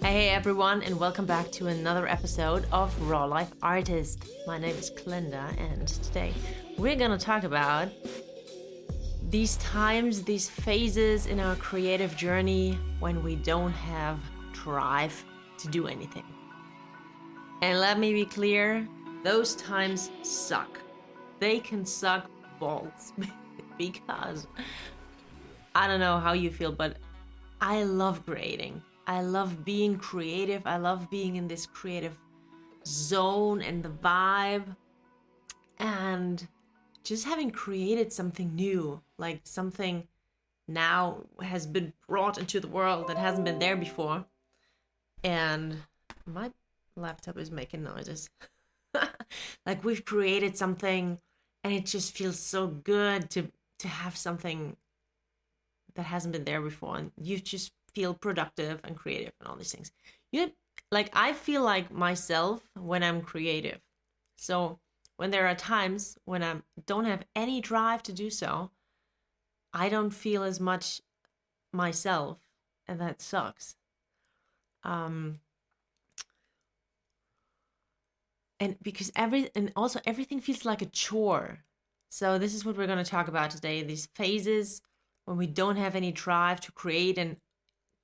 Hey everyone, and welcome back to another episode of Raw Life Artist. My name is Clenda, and today we're gonna talk about these times, these phases in our creative journey when we don't have drive to do anything. And let me be clear, those times suck. They can suck balls because I don't know how you feel, but I love creating. I love being creative. I love being in this creative zone and the vibe. And just having created something new, like something now has been brought into the world that hasn't been there before. And my laptop is making noises. Like we've created something and it just feels so good to have something that hasn't been there before, and you just feel productive and creative and all these things. You like I feel like myself when I'm creative. So when there are times when I don't have any drive to do so, I don't feel as much myself, and that sucks. Um, and because also everything feels like a chore. So this is what we're going to talk about today, these phases when we don't have any drive to create, and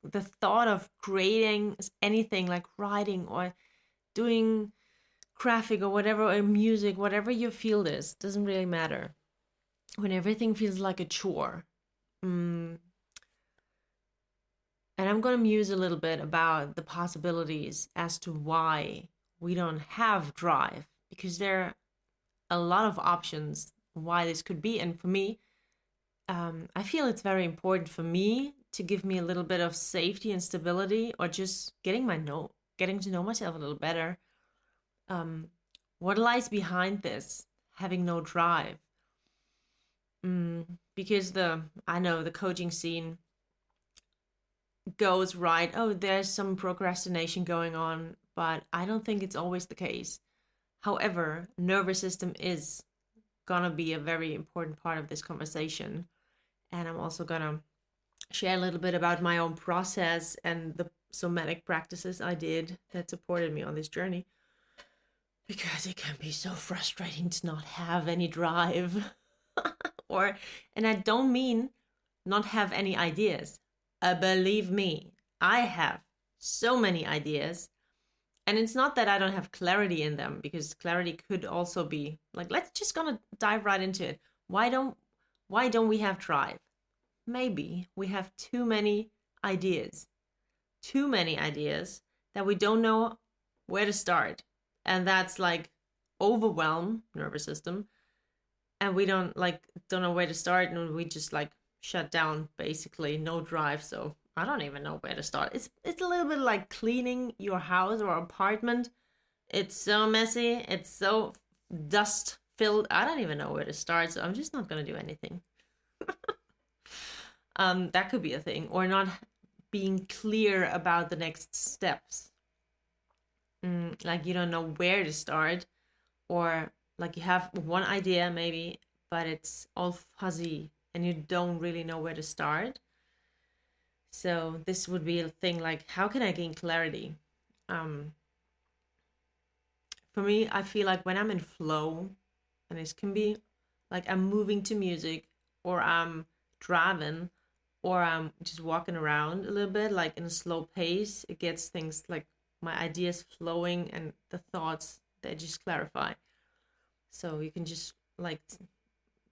the thought of creating anything like writing or doing graphic or whatever, or music, whatever your field is, doesn't really matter. When everything feels like a chore. And I'm going to muse a little bit about the possibilities as to why we don't have drive, because there are a lot of options why this could be. And for me, I feel it's very important for me to give me a little bit of safety and stability, or just getting to know myself a little better. What lies behind this having no drive? Because I know the coaching scene goes right. Oh, there's some procrastination going on, but I don't think it's always the case. However, nervous system is gonna be a very important part of this conversation, and I'm also gonna share a little bit about my own process and the somatic practices I did that supported me on this journey, because it can be so frustrating to not have any drive. And I don't mean not have any ideas. Believe me, I have so many ideas, and it's not that I don't have clarity in them, because clarity could also be like, let's just gonna dive right into it. Why don't we have drive? Maybe we have too many ideas. Too many ideas that we don't know where to start. And that's like overwhelm nervous system. And we don't know where to start, and we just like shut down, basically no drive. So I don't even know where to start. It's a little bit like cleaning your house or apartment. It's so messy, it's so dust filled. I don't even know where to start, so I'm just not gonna do anything. That could be a thing, or not being clear about the next steps. Like you don't know where to start, or like you have one idea maybe, but it's all fuzzy and you don't really know where to start. So this would be a thing like, how can I gain clarity? For me, I feel like when I'm in flow, and this can be like I'm moving to music, or I'm driving, or I'm just walking around a little bit, like in a slow pace, it gets things like my ideas flowing, and the thoughts, they just clarify. So you can just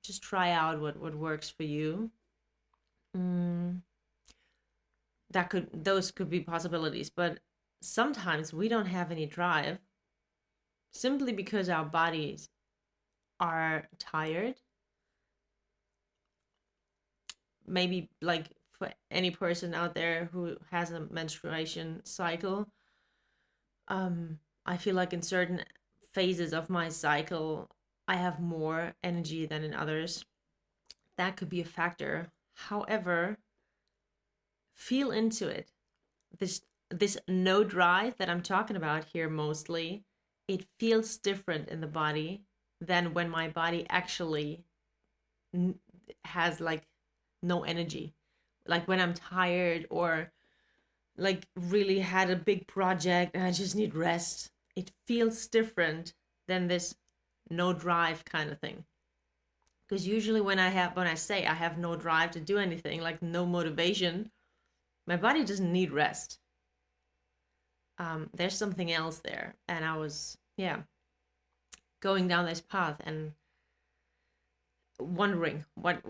just try out what works for you. Mm, those could be possibilities, but sometimes we don't have any drive simply because our bodies are tired. Maybe like for any person out there who has a menstruation cycle, I feel like in certain phases of my cycle, I have more energy than in others. That could be a factor. However, feel into it. This no drive that I'm talking about here, mostly, it feels different in the body than when my body actually has like no energy. Like when I'm tired or like really had a big project and I just need rest, it feels different than this no drive kind of thing. Because usually when I say I have no drive to do anything, like no motivation, my body doesn't need rest. There's something else there, and I was going down this path and wondering what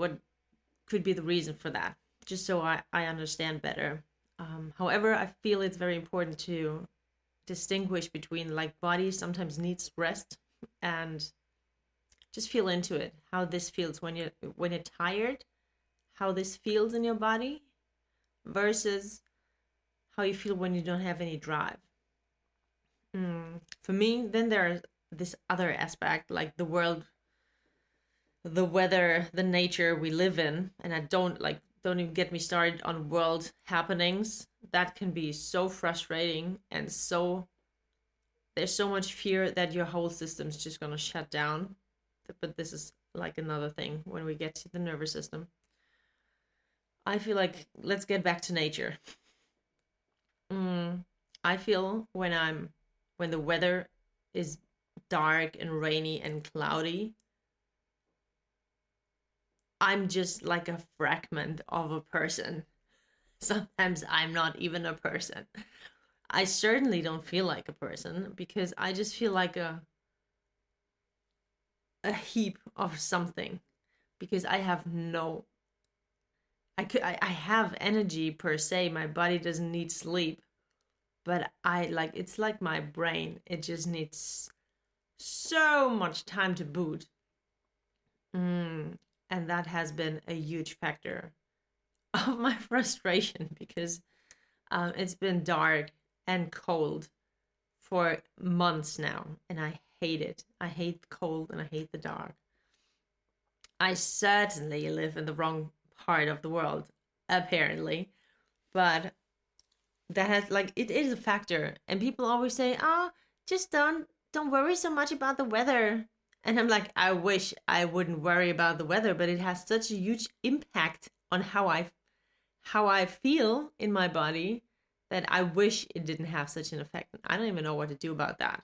could be the reason for that, just so I understand better. However, I feel it's very important to distinguish between like body sometimes needs rest and just feel into it, how this feels when you're tired, how this feels in your body versus how you feel when you don't have any drive. For me, then there's this other aspect, like the world, the weather, the nature we live in, and don't even get me started on world happenings. That can be so frustrating and so there's so much fear that your whole system's just gonna shut down. But this is like another thing when we get to the nervous system. I feel like let's get back to nature. I feel when the weather is dark and rainy and cloudy, I'm just like a fragment of a person. Sometimes I'm not even a person. I certainly don't feel like a person because I just feel like a heap of something because I have no I have energy per se. My body doesn't need sleep, but I like it's like my brain. It just needs so much time to boot. And that has been a huge factor of my frustration because it's been dark and cold for months now, and I hate it. I hate the cold and I hate the dark. I certainly live in the wrong part of the world, apparently, but that has like it is a factor, and people always say, "Oh, just don't worry so much about the weather." And I'm like, I wish I wouldn't worry about the weather, but it has such a huge impact on how I feel in my body that I wish it didn't have such an effect. I don't even know what to do about that.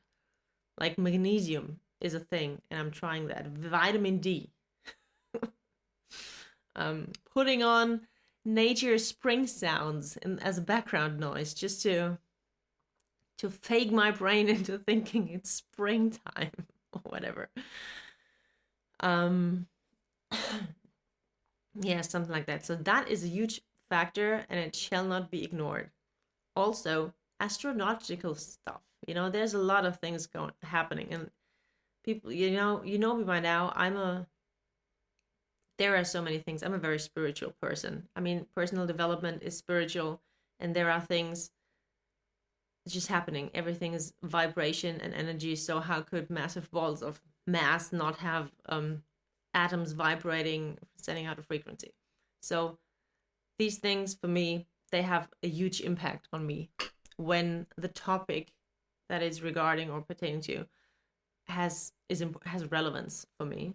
Like magnesium is a thing, and I'm trying that. Vitamin D. Putting on nature spring sounds as a background noise just to fake my brain into thinking it's springtime or whatever. Um, yeah, something like that. So that is a huge factor, and it shall not be ignored. Also, astrological stuff. There's a lot of things going happening, and people, me by now. There are so many things. I'm a very spiritual person. I mean, personal development is spiritual, and there are things just happening. Everything is vibration and energy. So how could massive balls of mass not have atoms vibrating, sending out a frequency? So these things for me, they have a huge impact on me when the topic that is regarding or pertaining to has relevance for me.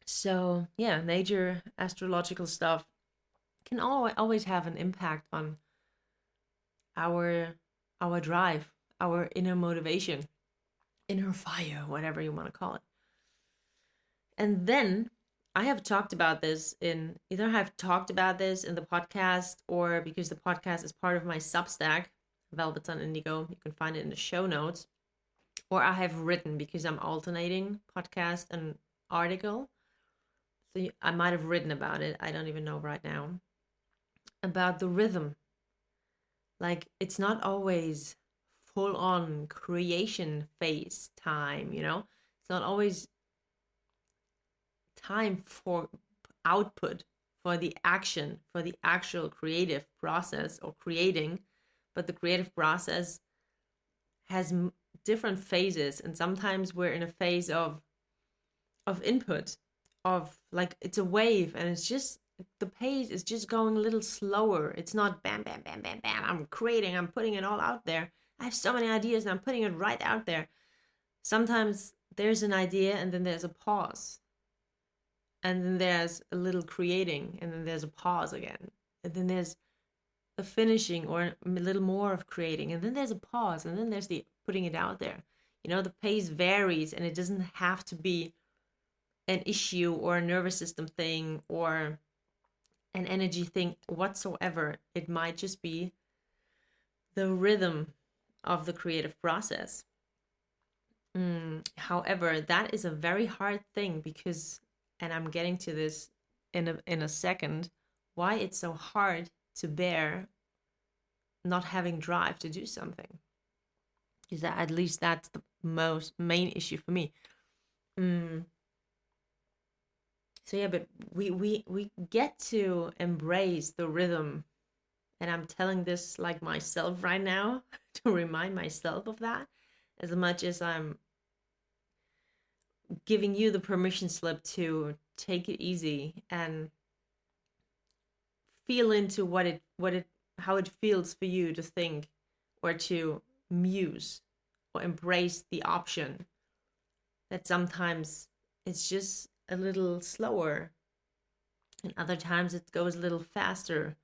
So yeah, nature, astrological stuff can always have an impact on our drive, our inner motivation, inner fire, whatever you want to call it. And then I have talked about this in either I've talked about this in the podcast or because the podcast is part of my Substack, Velvets on Indigo. You can find it in the show notes. Or I have written because I'm alternating podcast and article. So I might have written about it. I don't even know right now. About the rhythm. Like it's not always full on creation phase time, It's not always time for output, for the action, for the actual creative process or creating, but the creative process has different phases, and sometimes we're in a phase of input, of like it's a wave, and it's just the pace is just going a little slower. It's not bam bam bam bam bam, I'm creating, I'm putting it all out there. I have so many ideas and I'm putting it right out there. Sometimes there's an idea and then there's a pause, and then there's a little creating, and then there's a pause again, and then there's a finishing or a little more of creating, and then there's a pause, and then there's the putting it out there. The pace varies, and it doesn't have to be an issue or a nervous system thing or an energy thing whatsoever. It might just be the rhythm of the creative process. However, that is a very hard thing because, and I'm getting to this in a second, why it's so hard to bear not having drive to do something. Is that at least that's the most main issue for me. So yeah, but we get to embrace the rhythm, and I'm telling this like myself right now to remind myself of that, as much as I'm giving you the permission slip to take it easy and feel into how it feels for you to think or to muse or embrace the option that sometimes it's just a little slower and other times it goes a little faster.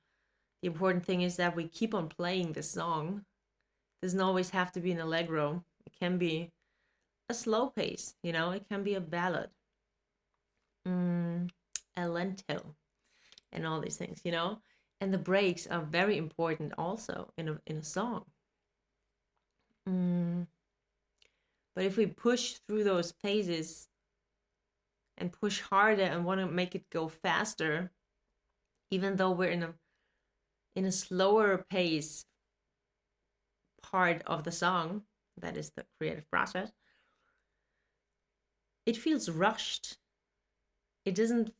The important thing is that we keep on playing the song. It doesn't always have to be an allegro. It can be a slow pace, it can be a ballad, a lento, and all these things, and the breaks are very important also in a song. But if we push through those phases and push harder and want to make it go faster, even though we're in a slower pace part of the song, that is the creative process, it feels rushed. It doesn't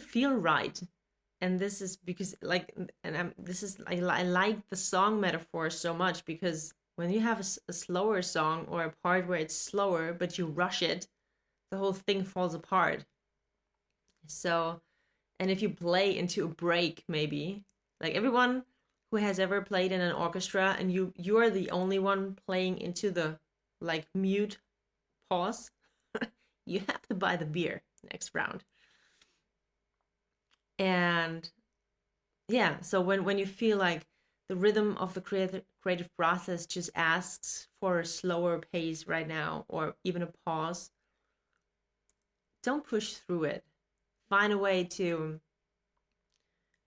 feel right. And this is because I like the song metaphor so much, because when you have a slower song or a part where it's slower but you rush it, the whole thing falls apart. So, and if you play into a break, maybe, like everyone who has ever played in an orchestra and you are the only one playing into the like mute pause, you have to buy the beer next round. And yeah, so when you feel like the rhythm of the creative process just asks for a slower pace right now, or even a pause, don't push through it. Find a way to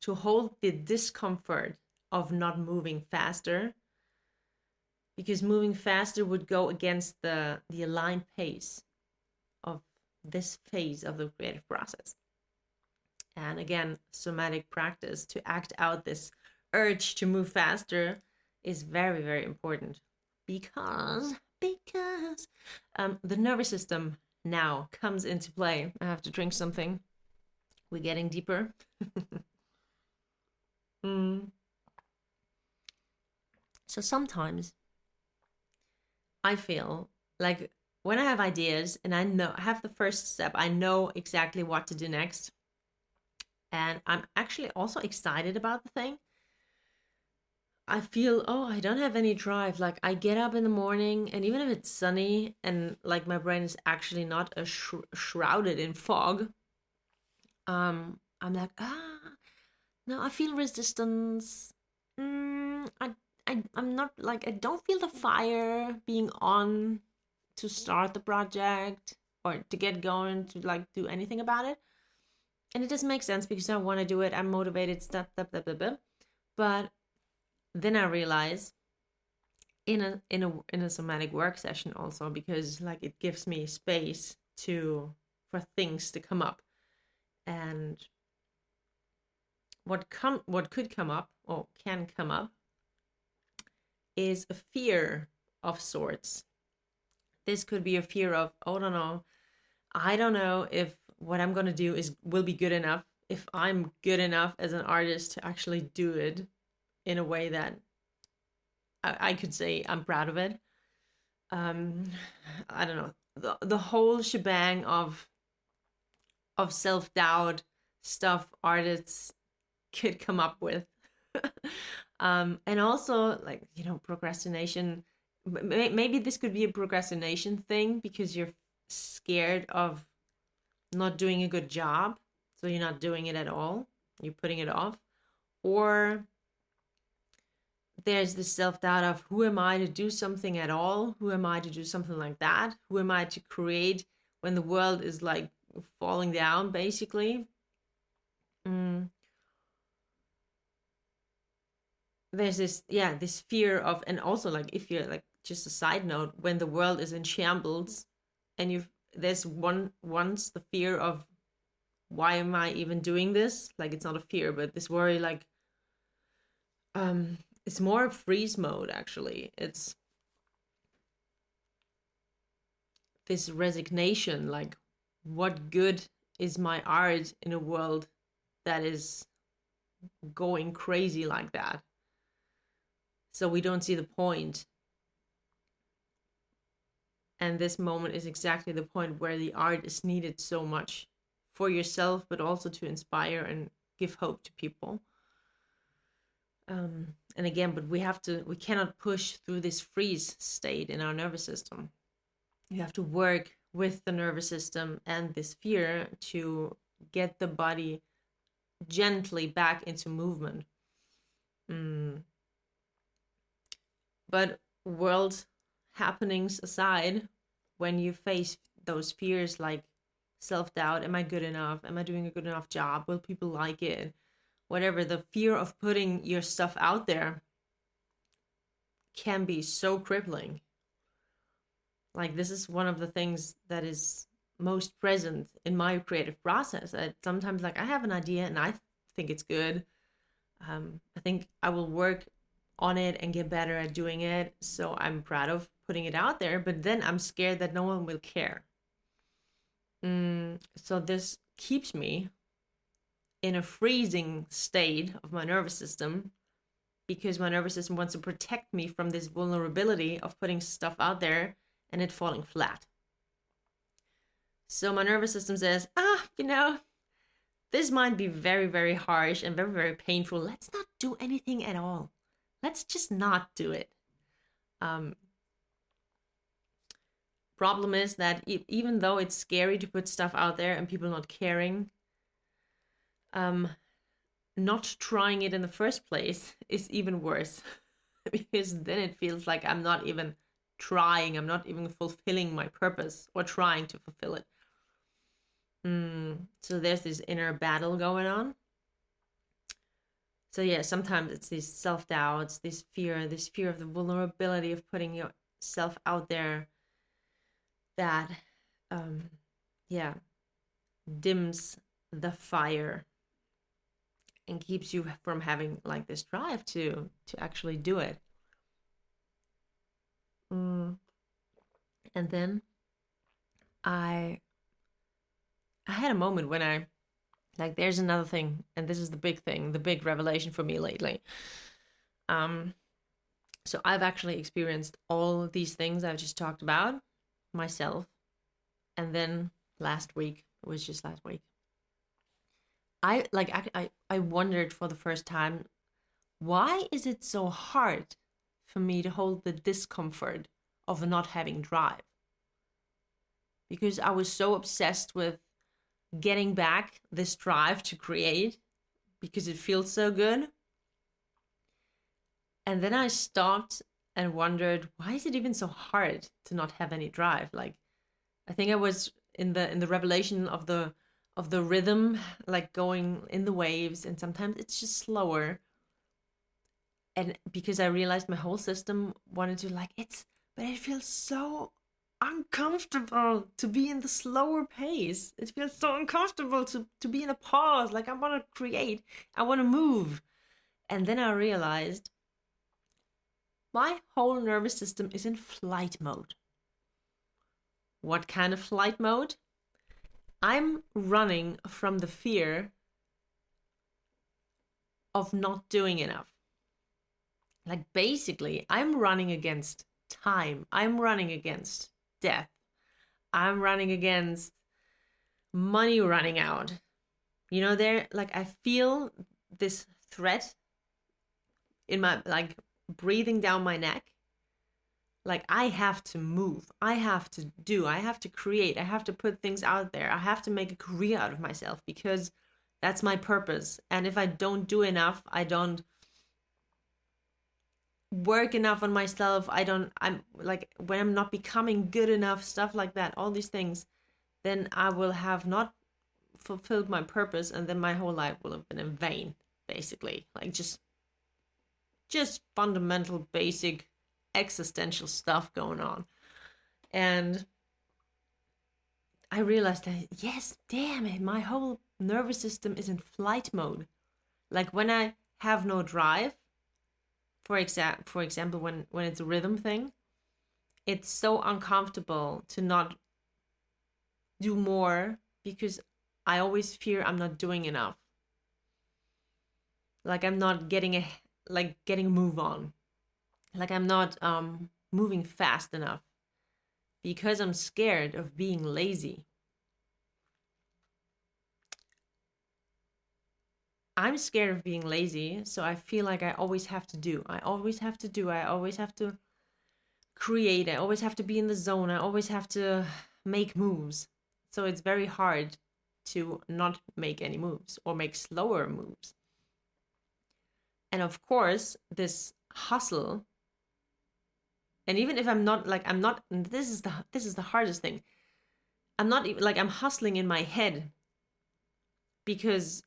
hold the discomfort of not moving faster, because moving faster would go against the aligned pace of this phase of the creative process. And again, somatic practice to act out this urge to move faster is very, very important, because the nervous system now comes into play. I have to drink something. We're getting deeper. So sometimes I feel like when I have ideas and I have the first step, I know exactly what to do next. And I'm actually also excited about the thing. I feel, I don't have any drive. Like I get up in the morning, and even if it's sunny and like my brain is actually not shrouded in fog, I'm like, no, I feel resistance. I'm not like, I don't feel the fire being on to start the project or to get going to like do anything about it. And it doesn't make sense because I want to do it. I'm motivated, stuff. But then I realize in a somatic work session also, because like it gives me space for things to come up. And what could come up or can come up is a fear of sorts. This could be a fear of, oh no, I don't know if what I'm gonna do will be good enough, if I'm good enough as an artist to actually do it in a way that I could say I'm proud of it. I don't know, the whole shebang of self-doubt stuff artists could come up with. And also like, procrastination. Maybe this could be a procrastination thing because you're scared of not doing a good job. So you're not doing it at all. You're putting it off. Or there's this self-doubt of, who am I to do something at all? Who am I to do something like that? Who am I to create when the world is like falling down, basically? There's this fear of, and also like, if you're like, just a side note, when the world is in shambles and there's once the fear of, why am I even doing this? Like, it's not a fear, but this worry, like, it's more freeze mode, actually. It's this resignation, like, what good is my art in a world that is going crazy like that? So we don't see the point. And this moment is exactly the point where the art is needed so much for yourself, but also to inspire and give hope to people. And again, but we cannot push through this freeze state in our nervous system. You have to work with the nervous system and this fear to get the body gently back into movement. But world happenings aside, when you face those fears like self-doubt, am I good enough? Am I doing a good enough job? Will people like it? Whatever, the fear of putting your stuff out there can be so crippling. Like, this is one of the things that is most present in my creative process. That sometimes, like, I have an idea and I think it's good. I think I will work on it and get better at doing it. So I'm proud of putting it out there, but then I'm scared that no one will care. So this keeps me in a freezing state of my nervous system, because my nervous system wants to protect me from this vulnerability of putting stuff out there and it falling flat. So my nervous system says, this might be very, very harsh and very, very painful. Let's not do anything at all. Let's just not do it. Problem is that even though it's scary to put stuff out there and people not caring, not trying it in the first place is even worse. Because then it feels like I'm not even trying, I'm not even fulfilling my purpose or trying to fulfill it. So there's this inner battle going on. So yeah, sometimes it's these self-doubts, this fear of the vulnerability of putting yourself out there that, dims the fire and keeps you from having like this drive to actually do it. And then I had a moment when I, like, there's another thing, and this is the big thing, the big revelation for me lately. So I've actually experienced all these things I've just talked about myself. And then last week, I wondered for the first time, why is it so hard for me to hold the discomfort of not having drive? Because I was so obsessed with getting back this drive to create because it feels so good. And then I stopped and wondered, why is it even so hard to not have any drive? Like, I think I was in the revelation of the rhythm, like going in the waves, and sometimes it's just slower. And because I realized my whole system wanted to, like, but it feels so uncomfortable to be in the slower pace. It feels so uncomfortable to be in a pause. Like, I want to create, I want to move. And then I realized my whole nervous system is in flight mode. What kind of flight mode? I'm running from the fear of not doing enough. Like, basically, I'm running against time. I'm running against death. I'm running against money running out. I feel this threat in my, like, breathing down my neck. Like, I have to move, I have to do, I have to create, I have to put things out there, I have to make a career out of myself because that's my purpose. And if I don't do enough, I don't work enough on myself, I'm like, when I'm not becoming good enough, stuff like that, all these things, then I will have not fulfilled my purpose, and then my whole life will have been in vain, basically. Like, just fundamental, basic, existential stuff going on. And I realized that, yes, damn it, my whole nervous system is in flight mode. Like, when I have no drive, for example, when it's a rhythm thing, it's so uncomfortable to not do more because I always fear I'm not doing enough. Like, I'm not getting getting a move on. Like, I'm not moving fast enough because I'm scared of being lazy. I'm scared of being lazy, so I feel like I always have to do. I always have to do. I always have to create. I always have to be in the zone. I always have to make moves. So it's very hard to not make any moves or make slower moves. And of course, this hustle, and even if I'm not, this is the hardest thing. I'm not even like, I'm hustling in my head because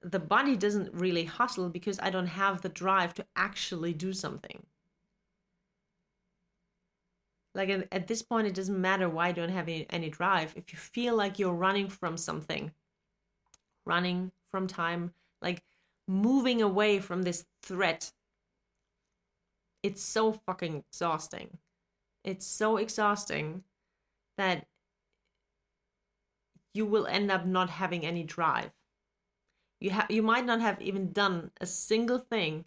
the body doesn't really hustle because I don't have the drive to actually do something. Like, at this point, it doesn't matter why I don't have any drive. If you feel like you're running from something, running from time, like moving away from this threat, it's so fucking exhausting. It's so exhausting that you will end up not having any drive. You might not have even done a single thing.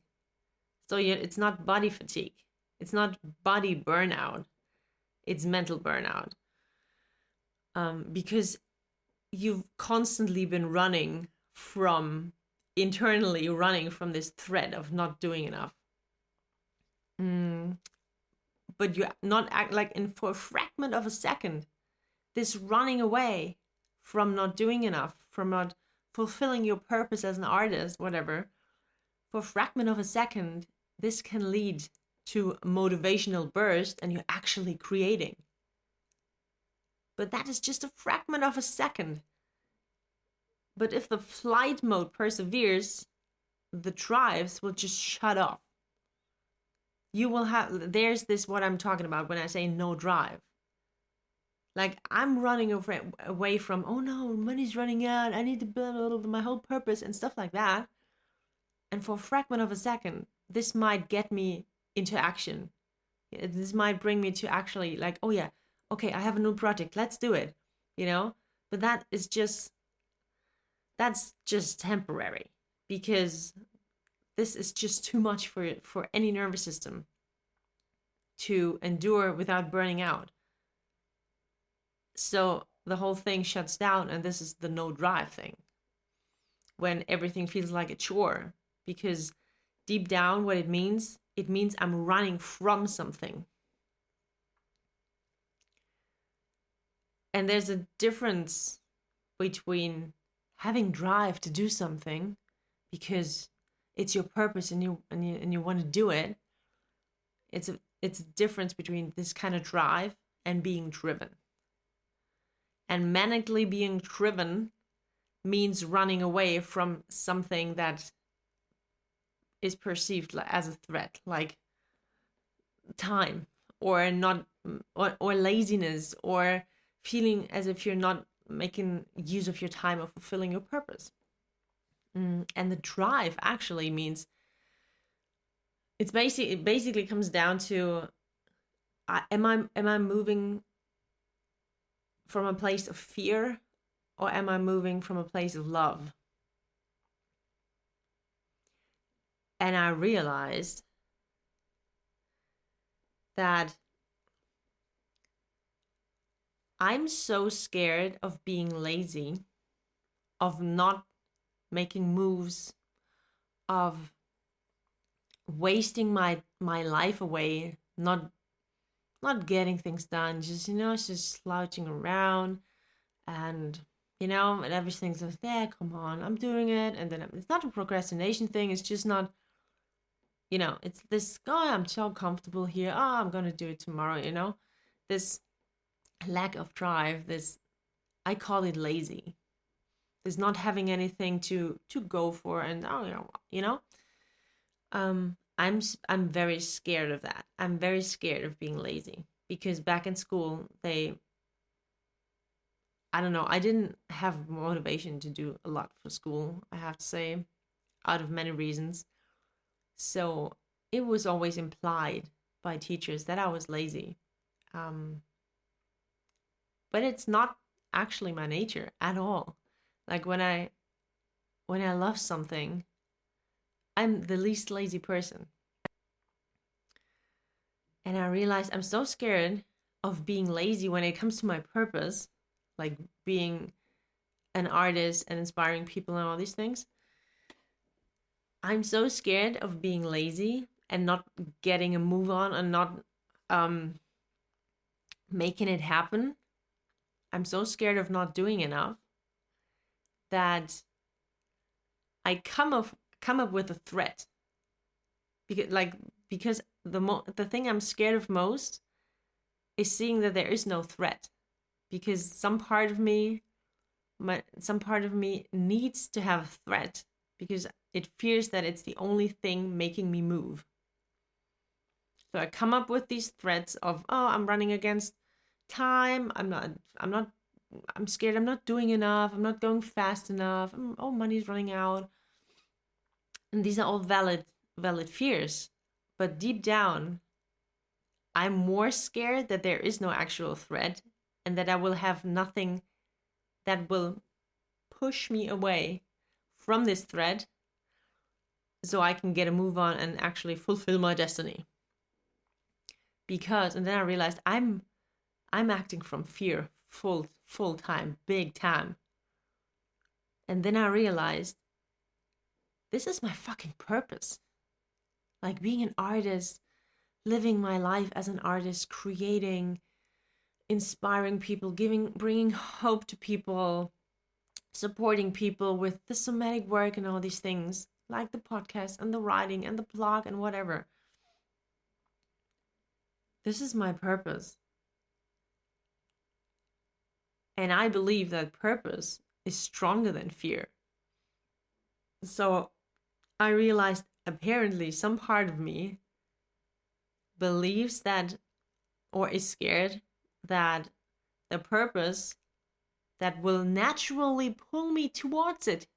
So it's not body fatigue. It's not body burnout. It's mental burnout. Because you've constantly been internally running from this threat of not doing enough. But you not act like, for a fragment of a second, this running away from not doing enough, from not fulfilling your purpose as an artist, whatever, for a fragment of a second, this can lead to a motivational burst and you're actually creating. But that is just a fragment of a second. But if the flight mode perseveres, the drives will just shut off. You will have, there's this, what I'm talking about when I say no drive. Like, I'm running away from, oh no, money's running out, I need to build my whole purpose and stuff like that. And for a fragment of a second, this might get me into action. This might bring me to actually, like, oh yeah, okay, I have a new project, let's do it, But that's just temporary, because this is just too much for any nervous system to endure without burning out. So the whole thing shuts down, and this is the no drive thing. When everything feels like a chore, because deep down what it means I'm running from something. And there's a difference between having drive to do something because it's your purpose and you want to do it. It's a difference between this kind of drive and being driven. And manically being driven means running away from something that is perceived as a threat, like time, or not, or laziness, or feeling as if you're not making use of your time or fulfilling your purpose. And the drive actually means, it basically comes down to, am I moving from a place of fear, or am I moving from a place of love? And I realized that I'm so scared of being lazy, of not making moves, of wasting my life away not getting things done, just just slouching around, and and everything's just, yeah, come on, I'm doing it. And then it's not a procrastination thing, it's just not, it's this, oh, I'm so comfortable here, oh, I'm gonna do it tomorrow, this lack of drive, this, I call it lazy. There's not having anything to go for, and oh, I'm very scared of that. I'm very scared of being lazy, because back in school, I don't know, I didn't have motivation to do a lot for school, I have to say, out of many reasons. So it was always implied by teachers that I was lazy. Um, but it's not actually my nature at all. Like when I love something, I'm the least lazy person. And I realized I'm so scared of being lazy when it comes to my purpose, like being an artist and inspiring people and all these things. I'm so scared of being lazy and not getting a move on and not um, making it happen. I'm so scared of not doing enough that I come up with a threat, because the thing I'm scared of most is seeing that there is no threat, because some part of me needs to have a threat, because it fears that it's the only thing making me move. So I come up with these threats of, oh, I'm running against time, I'm scared I'm not doing enough, I'm not going fast enough, oh, money's running out. And these are all valid fears. But deep down, I'm more scared that there is no actual threat, and that I will have nothing that will push me away from this threat, so I can get a move on and actually fulfill my destiny. And then I realized I'm acting from fear full time, big time. And then I realized this is my fucking purpose. Like being an artist, living my life as an artist, creating, inspiring people, bringing hope to people, supporting people with the somatic work and all these things, like the podcast and the writing and the blog and whatever. This is my purpose. And I believe that purpose is stronger than fear. So I realized apparently some part of me believes that, or is scared that, the purpose that will naturally pull me towards it,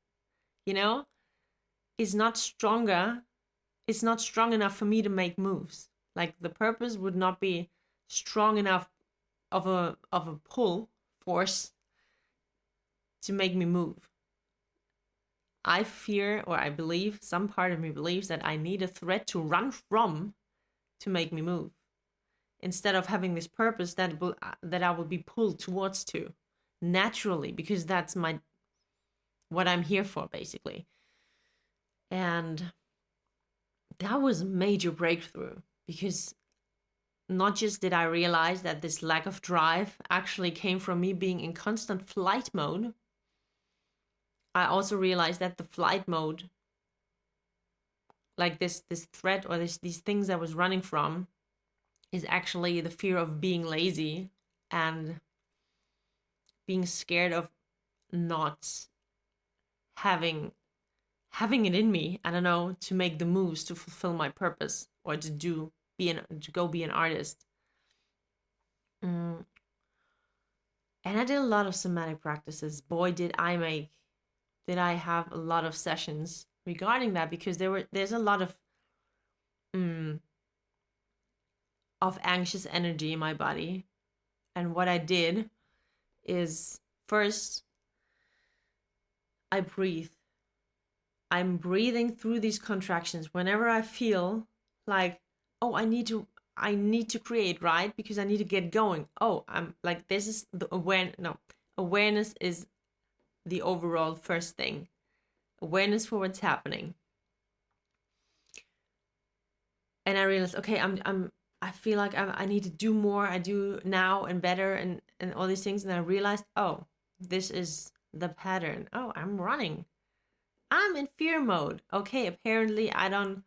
is not stronger. It's not strong enough for me to make moves. Like the purpose would not be strong enough of a pull force to make me move. I fear, or I believe, some part of me believes that I need a threat to run from to make me move, instead of having this purpose that I will be pulled towards to naturally, because that's what I'm here for, basically. And that was a major breakthrough, because not just did I realize that this lack of drive actually came from me being in constant flight mode, I also realized that the flight mode, like this threat, or these things I was running from, is actually the fear of being lazy and being scared of not having it in me, I don't know, to make the moves to fulfill my purpose, or to go be an artist. And I did a lot of somatic practices. Boy, did I have a lot of sessions regarding that, because there's a lot of anxious energy in my body. And what I did is, first, I breathe. I'm breathing through these contractions whenever I feel like, oh, I need to create, right? Because I need to get going. Oh, I'm like, this is the awareness is the overall first thing. Awareness for what's happening. And I realized, okay, I feel like I need to do more. I do now and better and all these things. And I realized, oh, this is the pattern. Oh, I'm running. I'm in fear mode. Okay, apparently I don't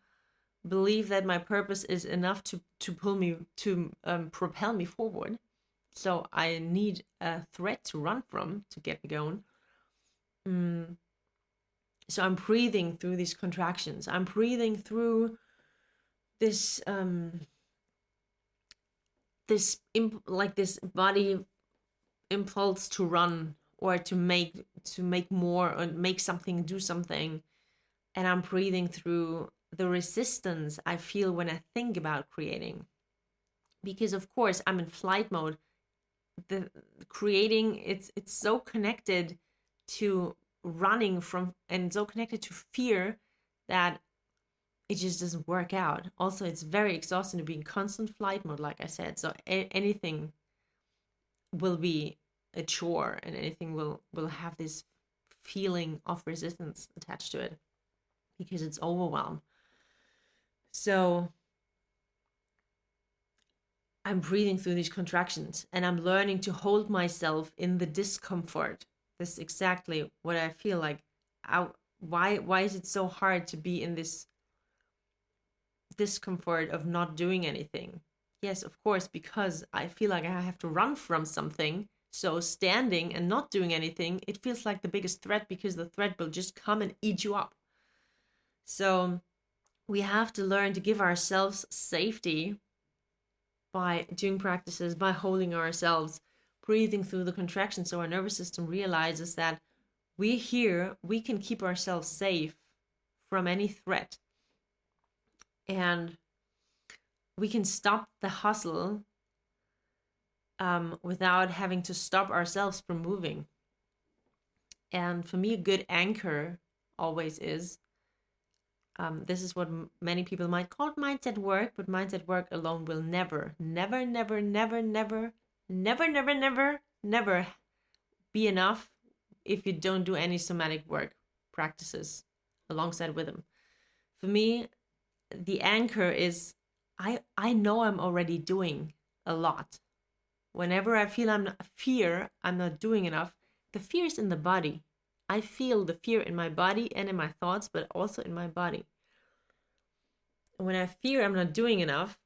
believe that my purpose is enough to pull me to propel me forward. So I need a threat to run from to get me going. So I'm breathing through these contractions. I'm breathing through this this body impulse to run or to make more or make something, do something. And I'm breathing through the resistance I feel when I think about creating. Because of course I'm in flight mode. The creating, it's so connected to running from, and so connected to fear, that it just doesn't work out. Also, it's very exhausting to be in constant flight mode, like I said. So anything will be a chore, and anything will have this feeling of resistance attached to it because it's overwhelmed. So I'm breathing through these contractions, and I'm learning to hold myself in the discomfort. This is exactly what I feel like. Why is it so hard to be in this discomfort of not doing anything? Yes, of course, because I feel like I have to run from something. So standing and not doing anything, it feels like the biggest threat, because the threat will just come and eat you up. So we have to learn to give ourselves safety by doing practices, by holding ourselves, breathing through the contraction, so our nervous system realizes that we're here, we can keep ourselves safe from any threat. And we can stop the hustle without having to stop ourselves from moving. And for me, a good anchor always is, this is what many people might call mindset work, but mindset work alone will never, never, never, never, never, never, never, never, never be enough if you don't do any somatic work practices alongside with them. For me, the anchor is, I know I'm already doing a lot. Whenever I feel I'm not doing enough, the fear is in the body. I feel the fear in my body and in my thoughts, but also in my body. When I fear I'm not doing enough,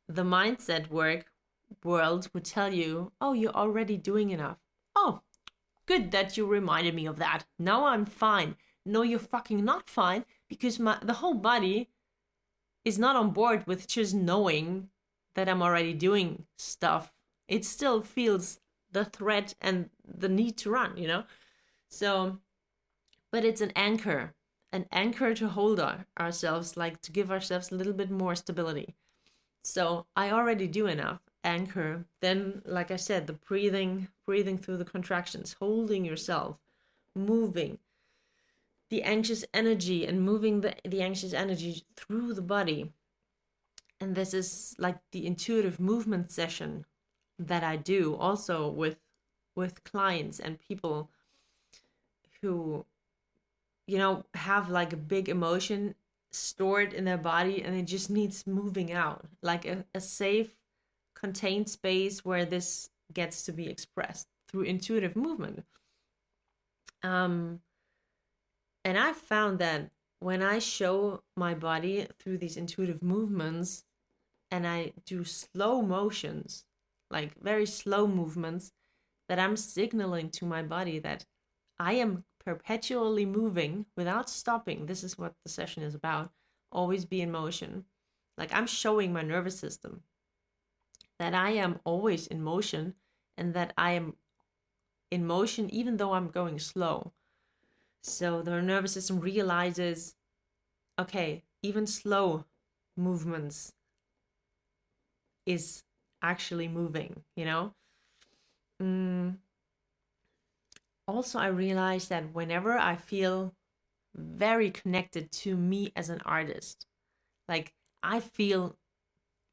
the mindset work world would tell you, oh, you're already doing enough. Oh, good that you reminded me of that. Now I'm fine. No, you're fucking not fine, because the whole body is not on board with just knowing that I'm already doing stuff. It still feels the threat and the need to run, So, but it's an anchor to hold ourselves, like to give ourselves a little bit more stability. So I already do enough. Anchor. Then, like I said, the breathing through the contractions, holding yourself, moving the anxious energy, and moving the anxious energy through the body. And this is like the intuitive movement session that I do also with clients and people who, have like a big emotion stored in their body, and it just needs moving out, like a safe, contained space where this gets to be expressed through intuitive movement. And I found that when I show my body through these intuitive movements, and I do slow motions, like very slow movements, that I'm signaling to my body that I am perpetually moving without stopping. This is what the session is about. Always be in motion. Like, I'm showing my nervous system that I am always in motion, and that I am in motion even though I'm going slow. So the nervous system realizes, okay, even slow movements is actually moving, Also, I realized that whenever I feel very connected to me as an artist, like I feel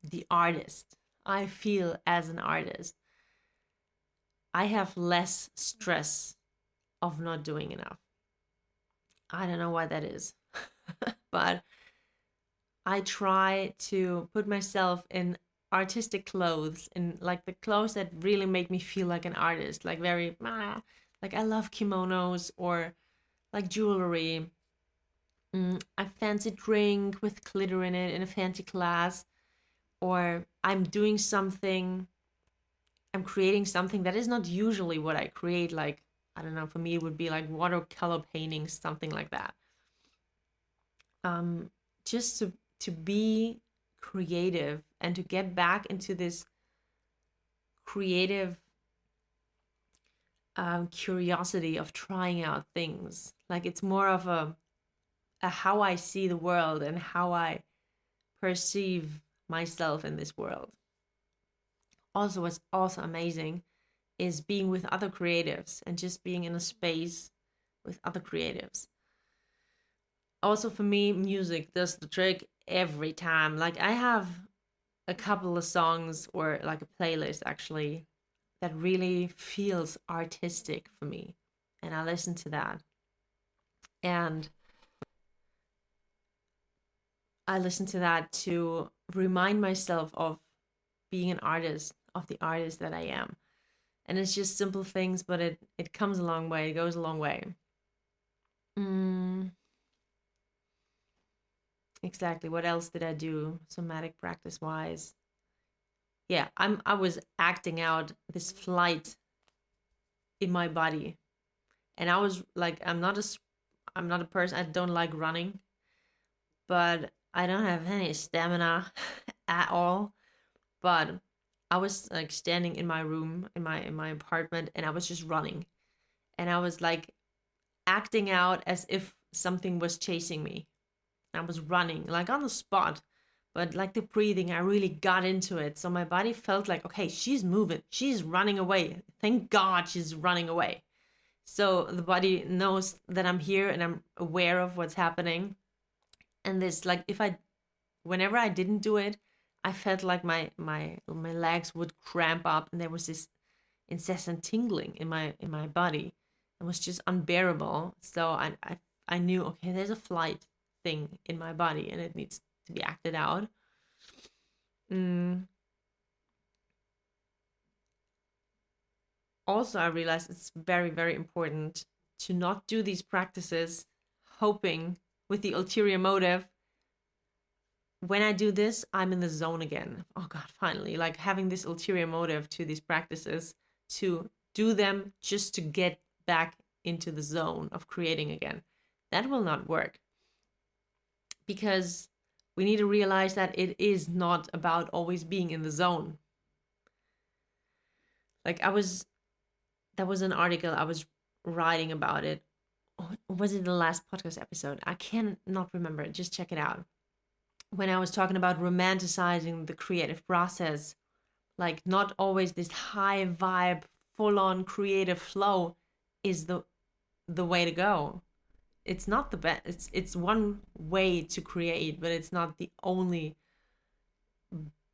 the artist, I feel as an artist, I have less stress of not doing enough. I don't know why that is, but I try to put myself in artistic clothes, in like the clothes that really make me feel like an artist, like very like I love kimonos or like jewelry. A fancy drink with glitter in it in a fancy glass, or I'm doing something, I'm creating something that is not usually what I create. Like, I don't know, for me, it would be like watercolor painting, something like that. Um, just to be creative and to get back into this creative curiosity of trying out things. Like it's more of a how I see the world and how I perceive myself in this world. Also, what's also amazing is being with other creatives and just being in a space with other creatives. Also, for me, music does the trick every time. Like, I have a couple of songs or like a playlist actually that really feels artistic for me. And I listen to that. And I listen to that to remind myself of being an artist, of the artist that I am. And it's just simple things, but it comes a long way. It goes a long way. Mm, exactly. What else did I do somatic practice wise? Yeah, I was acting out this flight in my body. And I was like I'm not a person, I don't like running, but I don't have any stamina at all. But I was like standing in my room in my apartment, and I was just running. And I was like acting out as if something was chasing me. I was running like on the spot, but like the breathing, I really got into it. So my body felt like, okay, she's moving, she's running away. Thank God she's running away. So the body knows that I'm here and I'm aware of what's happening. And this, like, if I, whenever I didn't do it, I felt like my legs would cramp up, and there was this incessant tingling in my body. It was just unbearable. So I knew, okay, there's a flight thing in my body and it needs to be acted out. Mm. Also, I realized it's very, very important to not do these practices hoping with the ulterior motive, when I do this, I'm in the zone again. Oh God, finally, like having this ulterior motive to these practices to do them just to get back into the zone of creating again. That will not work, because we need to realize that it is not about always being in the zone. Like that was an article I was writing about it. Or was it the last podcast episode? I cannot remember. Just check it out. When I was talking about romanticizing the creative process, like not always this high vibe, full on creative flow is the way to go. It's not the best. It's one way to create, but it's not the only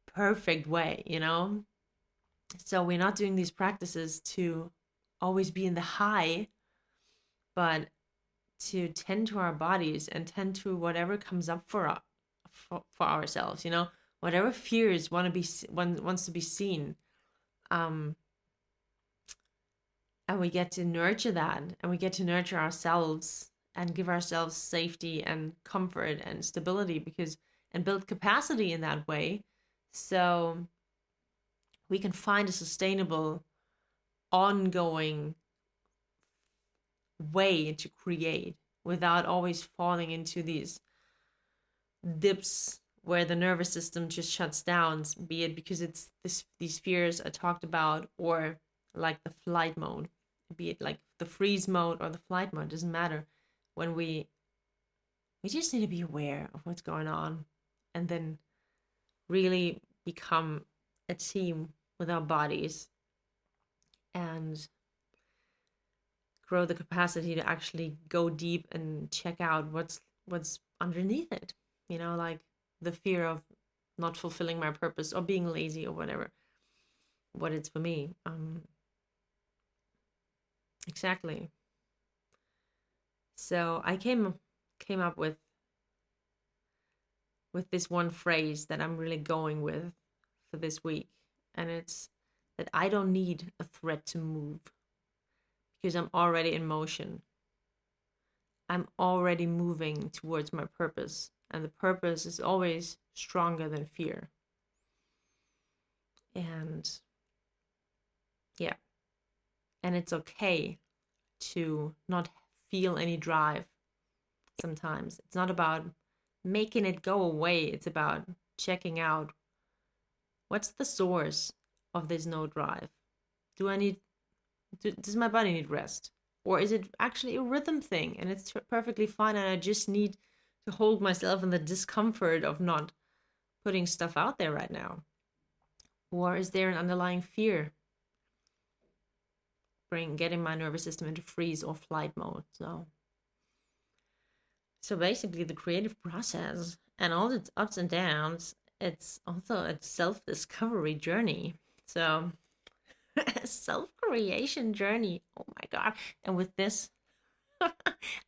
perfect way, you know? So we're not doing these practices to always be in the high, but to tend to our bodies and tend to whatever comes up for ourselves, you know, whatever fears wants to be seen. Um, and we get to nurture that, and we get to nurture ourselves and give ourselves safety and comfort and stability, because and build capacity in that way, so we can find a sustainable ongoing way to create without always falling into these dips where the nervous system just shuts down, be it because it's these fears I talked about, or like the flight mode, be it like the freeze mode or the flight mode, doesn't matter. When we just need to be aware of what's going on, and then really become a team with our bodies and grow the capacity to actually go deep and check out what's underneath it, you know, like the fear of not fulfilling my purpose or being lazy or whatever, what it's for me. Exactly. So I came up with this one phrase that I'm really going with for this week. And it's that I don't need a threat to move because I'm already in motion. I'm already moving towards my purpose. And the purpose is always stronger than fear. And yeah. And it's okay to not feel any drive sometimes. It's not about making it go away. It's about checking out what's the source of this no drive. Does my body need rest? Or is it actually a rhythm thing and it's perfectly fine and I just need to hold myself in the discomfort of not putting stuff out there right now? Or is there an underlying fear getting my nervous system into freeze or flight mode? So basically the creative process and all its ups and downs, it's also a self-discovery journey. So self-creation journey. Oh my God. And with this,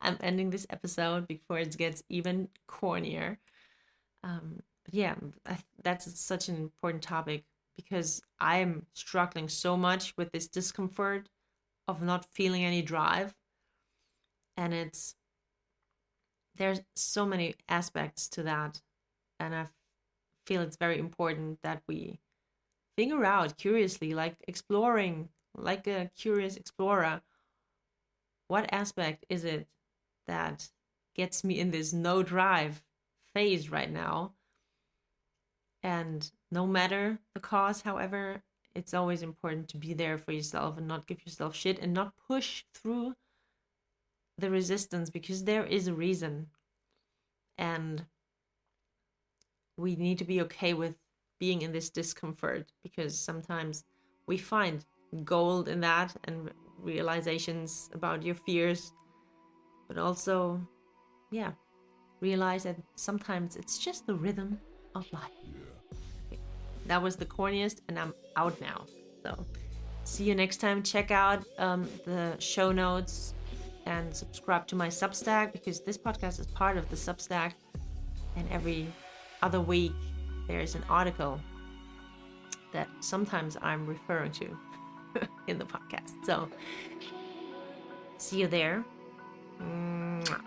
I'm ending this episode before it gets even cornier. But yeah, that's such an important topic because I'm struggling so much with this discomfort of not feeling any drive. And there's so many aspects to that. And I feel it's very important that we figure out curiously, like exploring, like a curious explorer, what aspect is it that gets me in this no drive phase right now? And no matter the cause, however, it's always important to be there for yourself and not give yourself shit and not push through the resistance because there is a reason. And we need to be okay with being in this discomfort because sometimes we find gold in that and realizations about your fears, but also, yeah, realize that sometimes it's just the rhythm of life. Okay. That was the corniest, and I'm out now. So, see you next time. Check out the show notes and subscribe to my Substack because this podcast is part of the Substack. And every other week, there's an article that sometimes I'm referring to in the podcast. So, see you there. Mwah.